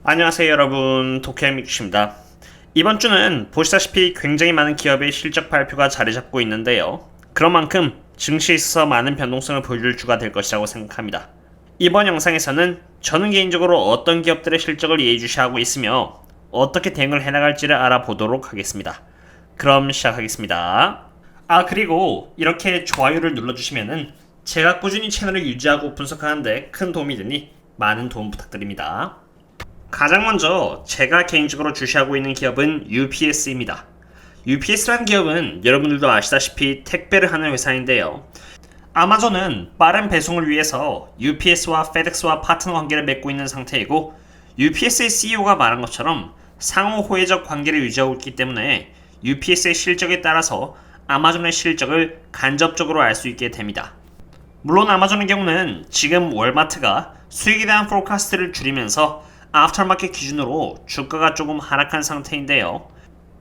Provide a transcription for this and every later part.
안녕하세요 여러분, 도쿄미큐입니다. 이번 주는 보시다시피 굉장히 많은 기업의 실적 발표가 자리 잡고 있는데요. 그런 만큼 증시에 있어서 많은 변동성을 보여줄 주가 될 것이라고 생각합니다. 이번 영상에서는 저는 개인적으로 어떤 기업들의 실적을 예의주시하고 있으며 어떻게 대응을 해나갈지를 알아보도록 하겠습니다. 그럼 시작하겠습니다. 그리고 이렇게 좋아요를 눌러주시면은 제가 꾸준히 채널을 유지하고 분석하는데 큰 도움이 되니 많은 도움 부탁드립니다. 가장 먼저 제가 개인적으로 주시하고 있는 기업은 UPS입니다. UPS라는 기업은 여러분들도 아시다시피 택배를 하는 회사인데요. 아마존은 빠른 배송을 위해서 UPS와 FedEx와 파트너 관계를 맺고 있는 상태이고, UPS의 CEO가 말한 것처럼 상호 호혜적 관계를 유지하고 있기 때문에 UPS의 실적에 따라서 아마존의 실적을 간접적으로 알 수 있게 됩니다. 물론 아마존의 경우는 지금 월마트가 수익에 대한 포커스트를 줄이면서 애프터마켓 기준으로 주가가 조금 하락한 상태인데요.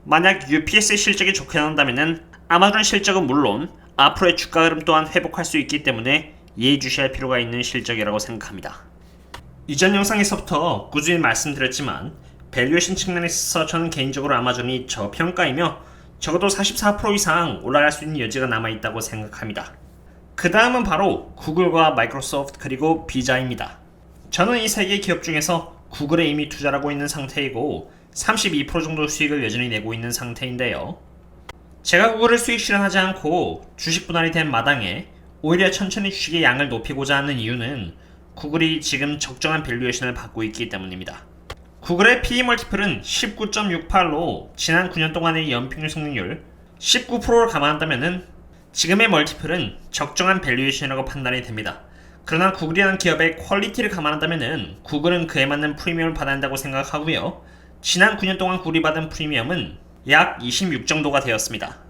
만약 UPS의 실적이 좋게 나온다면 아마존의 실적은 물론 앞으로의 주가 흐름 또한 회복할 수 있기 때문에 예의주시할 필요가 있는 실적이라고 생각합니다. 이전 영상에서부터 꾸준히 말씀드렸지만 밸류에이션 측면에 있어서 저는 개인적으로 아마존이 저평가이며 적어도 44% 이상 올라갈 수 있는 여지가 남아있다고 생각합니다. 그 다음은 바로 구글과 마이크로소프트 그리고 비자입니다. 저는 이 세 개의 기업 중에서 구글에 이미 투자를 하고 있는 상태이고 32% 정도 수익을 여전히 내고 있는 상태인데요. 제가 구글을 수익 실현하지 않고 주식 분할이 된 마당에 오히려 천천히 주식의 양을 높이고자 하는 이유는 구글이 지금 적정한 밸류에이션을 받고 있기 때문입니다. 구글의 PE 멀티플은 19.68로 지난 9년 동안의 연평균 성장률 19%를 감안한다면 지금의 멀티플은 적정한 밸류에이션이라고 판단이 됩니다. 그러나 구글이라는 기업의 퀄리티를 감안한다면 구글은 그에 맞는 프리미엄을 받아야 한다고 생각하고요. 지난 9년 동안 구글이 받은 프리미엄은 약 26 정도가 되었습니다.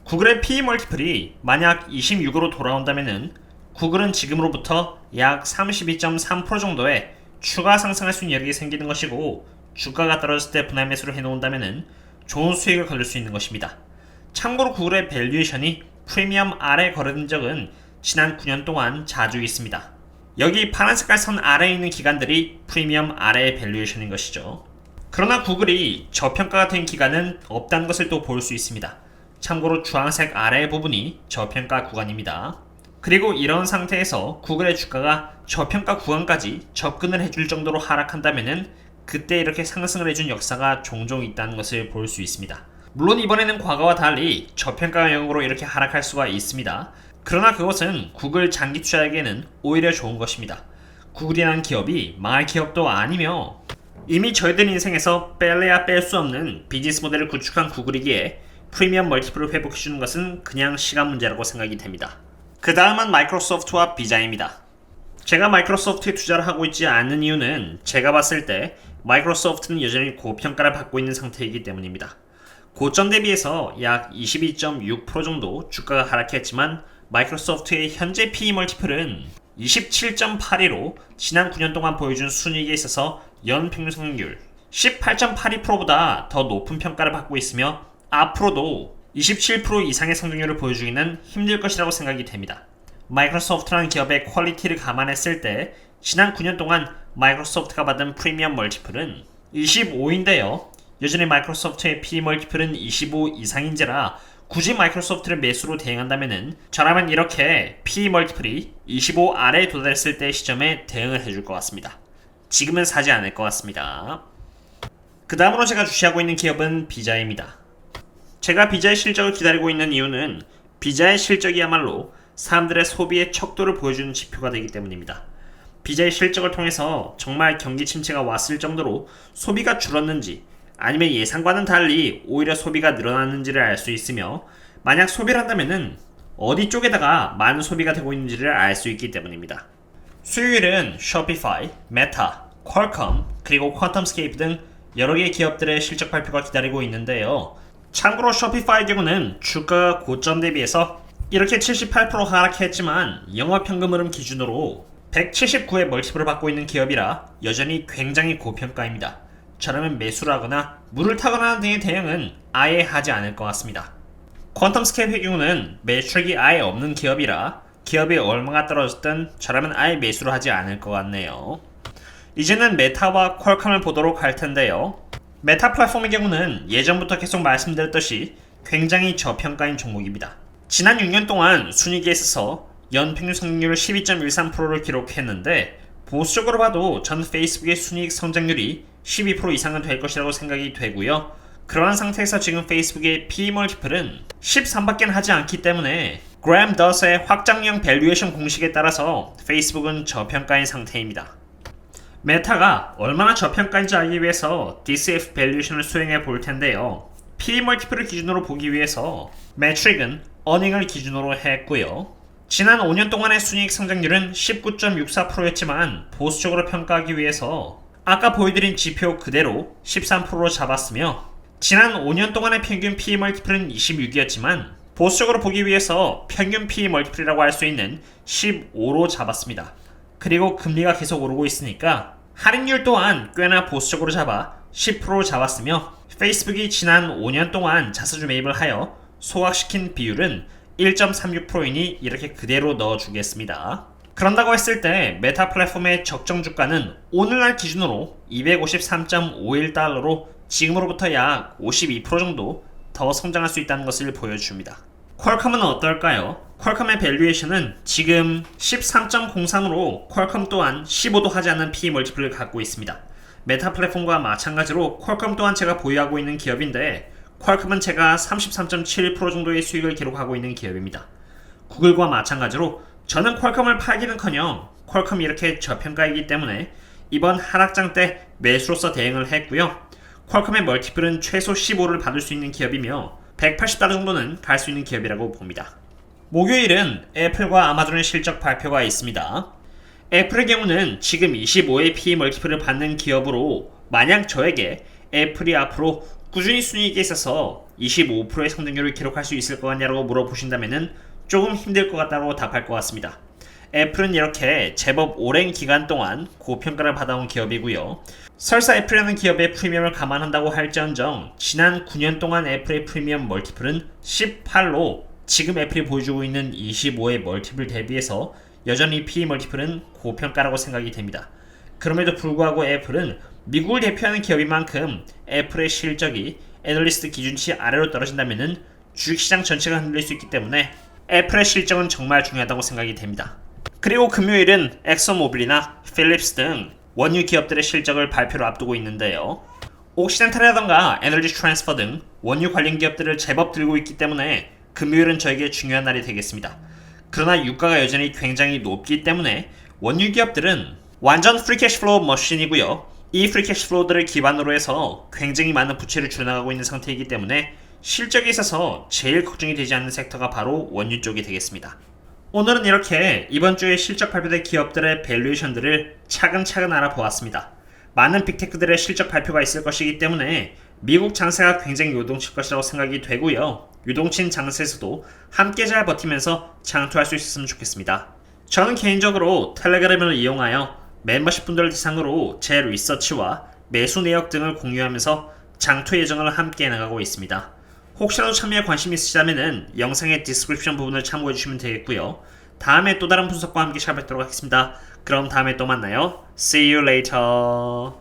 구글의 PE 멀티플이 만약 26으로 돌아온다면 구글은 지금으로부터 약 32.3% 정도의 추가 상승할 수 있는 여력이 생기는 것이고, 주가가 떨어졌을 때 분할 매수를 해놓은다면 좋은 수익을 거둘 수 있는 것입니다. 참고로 구글의 밸류에이션이 프리미엄 아래 거래된 적은 지난 9년 동안 자주 있습니다. 여기 파란 색깔 선 아래에 있는 기간들이 프리미엄 아래의 밸류에이션인 것이죠. 그러나 구글이 저평가가 된 기간은 없다는 것을 또 볼 수 있습니다. 참고로 주황색 아래의 부분이 저평가 구간입니다. 그리고 이런 상태에서 구글의 주가가 저평가 구간까지 접근을 해줄 정도로 하락한다면 그때 이렇게 상승을 해준 역사가 종종 있다는 것을 볼 수 있습니다. 물론 이번에는 과거와 달리 저평가 영역으로 이렇게 하락할 수가 있습니다. 그러나 그것은 구글 장기 투자에게는 오히려 좋은 것입니다. 구글이라는 기업이 망할 기업도 아니며 이미 저희들 인생에서 뺄래야 뺄 수 없는 비즈니스 모델을 구축한 구글이기에 프리미엄 멀티플을 회복해주는 것은 그냥 시간 문제라고 생각이 됩니다. 그 다음은 마이크로소프트와 비자입니다. 제가 마이크로소프트에 투자를 하고 있지 않는 이유는 제가 봤을 때 마이크로소프트는 여전히 고평가를 받고 있는 상태이기 때문입니다. 고점 대비해서 약 22.6% 정도 주가가 하락했지만 마이크로소프트의 현재 PE 멀티플은 27.82로 지난 9년 동안 보여준 순이익에 있어서 연평균 성장률 18.82%보다 더 높은 평가를 받고 있으며 앞으로도 27% 이상의 성장률을 보여주기는 힘들 것이라고 생각이 됩니다. 마이크로소프트라는 기업의 퀄리티를 감안했을 때 지난 9년 동안 마이크로소프트가 받은 프리미엄 멀티플은 25인데요. 여전히 마이크로소프트의 PE 멀티플은 25 이상인지라 굳이 마이크로소프트를 매수로 대응한다면 저라면 이렇게 PE 멀티플이 25 아래에 도달했을 때 시점에 대응을 해줄 것 같습니다. 지금은 사지 않을 것 같습니다. 그 다음으로 제가 주시하고 있는 기업은 비자입니다. 제가 비자의 실적을 기다리고 있는 이유는 비자의 실적이야말로 사람들의 소비의 척도를 보여주는 지표가 되기 때문입니다. 비자의 실적을 통해서 정말 경기 침체가 왔을 정도로 소비가 줄었는지 아니면 예상과는 달리 오히려 소비가 늘어났는지를 알 수 있으며, 만약 소비를 한다면 어디 쪽에다가 많은 소비가 되고 있는지를 알 수 있기 때문입니다. 수요일은 쇼피파이, 메타, 퀄컴, 그리고 퀀텀스케이프 등 여러 개의 기업들의 실적 발표가 기다리고 있는데요. 참고로 쇼피파이의 경우는 주가가 고점 대비해서 이렇게 78% 하락했지만 영업현금 흐름 기준으로 179의 멀티플을 받고 있는 기업이라 여전히 굉장히 고평가입니다. 저라면 매수를 하거나 물을 타거나 하는 등의 대응은 아예 하지 않을 것 같습니다. 퀀텀스케이프의 경우는 매출액이 아예 없는 기업이라 기업이 얼마가 떨어졌든 저라면 아예 매수를 하지 않을 것 같네요. 이제는 메타와 퀄컴을 보도록 할 텐데요. 메타 플랫폼의 경우는 예전부터 계속 말씀드렸듯이 굉장히 저평가인 종목입니다. 지난 6년 동안 순이익에 있어서 연평균 성장률 12.13%를 기록했는데 보수적으로 봐도 전 페이스북의 순이익 성장률이 12% 이상은 될 것이라고 생각이 되고요. 그러한 상태에서 지금 페이스북의 PE 멀티플은 13밖에 하지 않기 때문에 그램 더스의 확장형 밸류에이션 공식에 따라서 페이스북은 저평가인 상태입니다. 메타가 얼마나 저평가인지 알기 위해서 DCF 밸류에이션을 수행해 볼 텐데요. PE 멀티플을 기준으로 보기 위해서 매트릭은 어닝을 기준으로 했고요. 지난 5년 동안의 순이익 성장률은 19.64%였지만 보수적으로 평가하기 위해서 아까 보여드린 지표 그대로 13%로 잡았으며 지난 5년 동안의 평균 PE 멀티플은 26이었지만 보수적으로 보기 위해서 평균 PE 멀티플이라고 할 수 있는 15로 잡았습니다. 그리고 금리가 계속 오르고 있으니까 할인율 또한 꽤나 보수적으로 잡아 10%로 잡았으며 페이스북이 지난 5년 동안 자사주 매입을 하여 소각시킨 비율은 1.36%이니 이렇게 그대로 넣어주겠습니다. 그런다고 했을 때 메타 플랫폼의 적정 주가는 오늘날 기준으로 253.51달러로 지금으로부터 약 52% 정도 더 성장할 수 있다는 것을 보여줍니다. 퀄컴은 어떨까요? 퀄컴의 밸류에이션은 지금 13.03으로 퀄컴 또한 15도 하지 않는 PE 멀티플을 갖고 있습니다. 메타 플랫폼과 마찬가지로 퀄컴 또한 제가 보유하고 있는 기업인데 퀄컴은 제가 33.71% 정도의 수익을 기록하고 있는 기업입니다. 구글과 마찬가지로 저는 퀄컴을 팔기는커녕 퀄컴이 이렇게 저평가이기 때문에 이번 하락장 때 매수로서 대응을 했고요. 퀄컴의 멀티플은 최소 15를 받을 수 있는 기업이며 180달러 정도는 갈 수 있는 기업이라고 봅니다. 목요일은 애플과 아마존의 실적 발표가 있습니다. 애플의 경우는 지금 25의 PE 멀티플을 받는 기업으로 만약 저에게 애플이 앞으로 꾸준히 순이익에 있어서 25%의 성장률을 기록할 수 있을 것 같냐고 물어보신다면 조금 힘들 것 같다고 답할 것 같습니다. 애플은 이렇게 제법 오랜 기간 동안 고평가를 받아온 기업이고요. 설사 애플이라는 기업의 프리미엄을 감안한다고 할지언정 지난 9년 동안 애플의 프리미엄 멀티플은 18로 지금 애플이 보여주고 있는 25의 멀티플 대비해서 여전히 PE 멀티플은 고평가라고 생각이 됩니다. 그럼에도 불구하고 애플은 미국을 대표하는 기업인 만큼 애플의 실적이 애널리스트 기준치 아래로 떨어진다면 주식시장 전체가 흔들릴 수 있기 때문에 애플의 실적은 정말 중요하다고 생각이 됩니다. 그리고 금요일은 엑소모빌이나 필립스 등 원유 기업들의 실적을 발표를 앞두고 있는데요. 옥시덴탈이라던가 에너지 트랜스퍼 등 원유 관련 기업들을 제법 들고 있기 때문에 금요일은 저에게 중요한 날이 되겠습니다. 그러나 유가가 여전히 굉장히 높기 때문에 원유 기업들은 완전 프리캐시플로우 머신이고요. 이 프리캐시플로우들을 기반으로 해서 굉장히 많은 부채를 줄여나가고 있는 상태이기 때문에 실적에 있어서 제일 걱정이 되지 않는 섹터가 바로 원유 쪽이 되겠습니다. 오늘은 이렇게 이번 주에 실적 발표된 기업들의 밸류에이션들을 차근차근 알아보았습니다. 많은 빅테크들의 실적 발표가 있을 것이기 때문에 미국 장세가 굉장히 요동칠 것이라고 생각이 되고요. 요동친 장세에서도 함께 잘 버티면서 장투할 수 있었으면 좋겠습니다. 저는 개인적으로 텔레그램을 이용하여 멤버십 분들을 대상으로 제 리서치와 매수 내역 등을 공유하면서 장투 예정을 함께 나가고 있습니다. 혹시라도 참여에 관심 있으시다면 영상의 디스크립션 부분을 참고해 주시면 되겠고요. 다음에 또 다른 분석과 함께 샤뵙도록 하겠습니다. 그럼 다음에 또 만나요. See you later.